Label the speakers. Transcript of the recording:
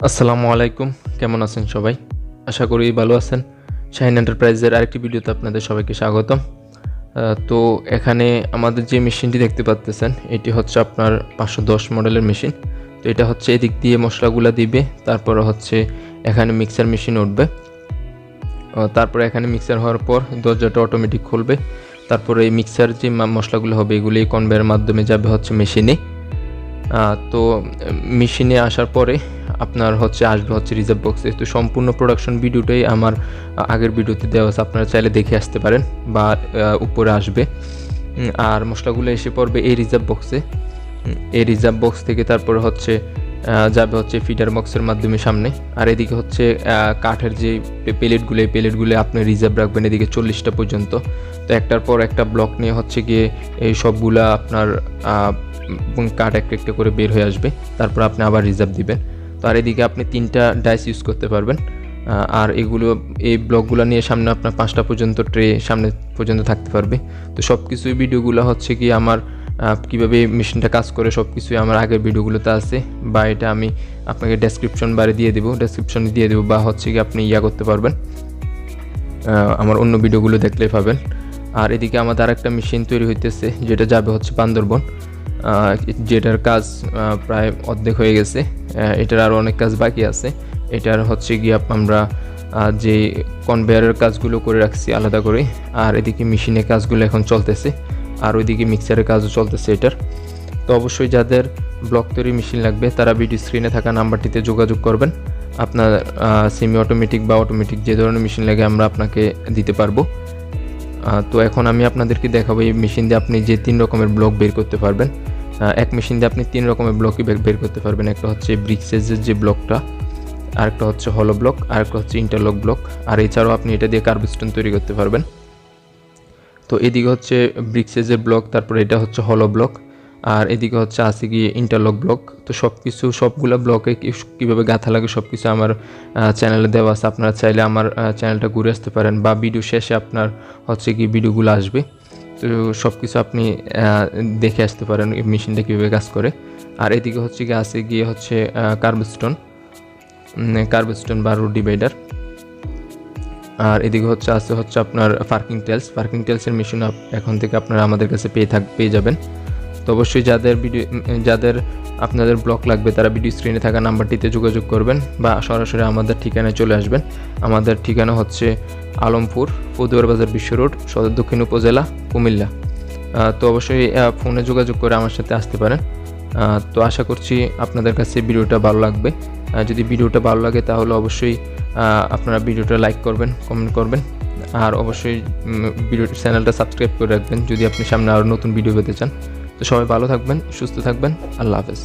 Speaker 1: আসসালামু আলাইকুম, কেমন আছেন সবাই? আশা করি ভালো আছেন। শাহিন এন্টারপ্রাইজের আরেকটি ভিডিওতে আপনাদের সবাইকে স্বাগতম। তো এখানে আমাদের যে মেশিনটি দেখতে পাচ্ছেন এটি হচ্ছে আপনার 510 মডেলের মেশিন। তো এটা হচ্ছে এদিক দিয়ে মশলাগুলো দিবে, তারপরে হচ্ছে এখানে মিক্সার মেশিন উঠবে, তারপরে এখানে মিক্সার হওয়ার পর দরজাটা অটোমেটিক খুলবে। তারপরে এই মিক্সার যে মশলাগুলো হবে এগুলি কনভেয়ারের মাধ্যমে যাবে হচ্ছে মেশিনে। তো মেশিনে আসার পরে আপনার আসবে হচ্ছে রিজার্ভ বক্সে। তো সম্পূর্ণ প্রোডাকশন ভিডিওটাই আমার আগের ভিডিওতে দেওয়া আছে, আপনারা চাইলে দেখে আসতে পারেন বা উপরে আসবে। আর মশলাগুলো এসে পড়বে এই রিজার্ভ বক্সে। এই রিজার্ভ বক্স থেকে তারপরে যাবে হচ্ছে ফিডার বক্সের মাধ্যমে সামনে। আর এদিকে হচ্ছে কাঠের যে প্লেটগুলো আপনি রিজার্ভ রাখবেন এদিকে 40টা পর্যন্ত। তো একটার পর একটা ব্লক নিয়ে গিয়ে এই সবগুলা আপনার কাঠ একটা করে বের হয়ে আসবে, তারপর আপনি আবার রিজার্ভ দিবেন। তো আর এদিকে আপনি 3টা ডাইস ইউজ করতে পারবেন। আর এই ব্লকগুলো নিয়ে সামনে আপনার 5টা পর্যন্ত ট্রে সামনে পর্যন্ত থাকতে পারবে। তো সব কিছুই ভিডিওগুলো আমার কীভাবে মেশিনটা কাজ করে সব কিছুই আমার আগের ভিডিওগুলোতে আছে, বা এটা আমি আপনাকে ডেসক্রিপশনে দিয়ে দেবো, বা আপনি করতে পারবেন, আমার অন্য ভিডিওগুলো দেখলেই পাবেন। আর এদিকে আমাদের আরেকটা মেশিন তৈরি হইতেছে, যেটা যাবে হচ্ছে বান্দরবন, যেটার কাজ প্রায় অর্ধেক হয়ে গেছে। এটার আরও অনেক কাজ বাকি আছে। এটার আমরা যে কনভেয়ারের কাজগুলো করে রাখছি আলাদা করে, আর এদিকে মেশিনের কাজগুলো এখন চলতেছে, আর ওইদিকে মিক্সারের কাজও চলতেছে এটার। তো অবশ্যই যাদের ব্লক তৈরি মেশিন লাগবে তারা ভিডিও স্ক্রিনে থাকা নাম্বারটিতে যোগাযোগ করবেন। আপনার সেমি অটোমেটিক বা অটোমেটিক যে ধরনের মেশিন লাগে আমরা আপনাকে দিতে পারবো। তো এখন আমি আপনাদেরকে দেখাবো এই মেশিন দিয়ে আপনি যে 3 রকমের ব্লক বের করতে পারবেন। এক মেশিন দিয়ে আপনি 3 রকমের ব্লকই বের করতে পারবেন। একটা হচ্ছে ব্রিক সাইজের যে ব্লকটা, আরেকটা হচ্ছে হলো ব্লক, আরেকটা হচ্ছে ইন্টারলক ব্লক, আর এছাড়াও আপনি এটা দিয়ে কার্বস্টোন তৈরি করতে পারবেন। তো এদিকে হচ্ছে ব্রিক সাইজের ব্লক, তারপরে এটা হচ্ছে হলো ব্লক, আর এদিকে আছে গিয়ে ইন্টারলক ব্লক। তো সবগুলো ব্লকে কীভাবে গাঁথা লাগে সব কিছু আমার চ্যানেলে দেওয়া আছে। আপনারা চাইলে আমার চ্যানেলটা ঘুরে আসতে পারেন, বা ভিডিও শেষে আপনার ভিডিওগুলো আসবে। তো সব কিছু আপনি দেখে আসতে পারেন এই মেশিনটা কীভাবে কাজ করে। আর এদিকে হচ্ছে কার্বস্টোন বা রুট ডিভাইডার। আর এদিকে আছে আপনার পার্কিং টেলসের মেশিন এখন থেকে আপনারা আমাদের কাছে পেয়ে যাবেন। তো অবশ্যই যাদের আপনাদের ব্লক লাগবে তারা ভিডিও স্ক্রিনে থাকা নাম্বারটিতে যোগাযোগ করবেন, বা সরাসরি আমাদের ঠিকানায় চলে আসবেন। আমাদের ঠিকানা হচ্ছে আলমপুর, পদুয়ার বাজার, বিশ্ব রোড, সদর দক্ষিণ উপজেলা, কুমিল্লা। তো অবশ্যই ফোনে যোগাযোগ করে আমার সাথে আসতে পারেন। তো আশা করছি আপনাদের কাছে ভিডিওটা ভালো লাগবে। যদি ভিডিওটা ভালো লাগে তাহলে অবশ্যই আপনারা ভিডিওটা লাইক করবেন, কমেন্ট করবেন, আর অবশ্যই চ্যানেলটা সাবস্ক্রাইব করে রাখবেন যদি আপনি সামনে আরও নতুন ভিডিও পেতে চান। তো সবাই ভালো থাকবেন, সুস্থ থাকবেন। আল্লাহ হাফেজ।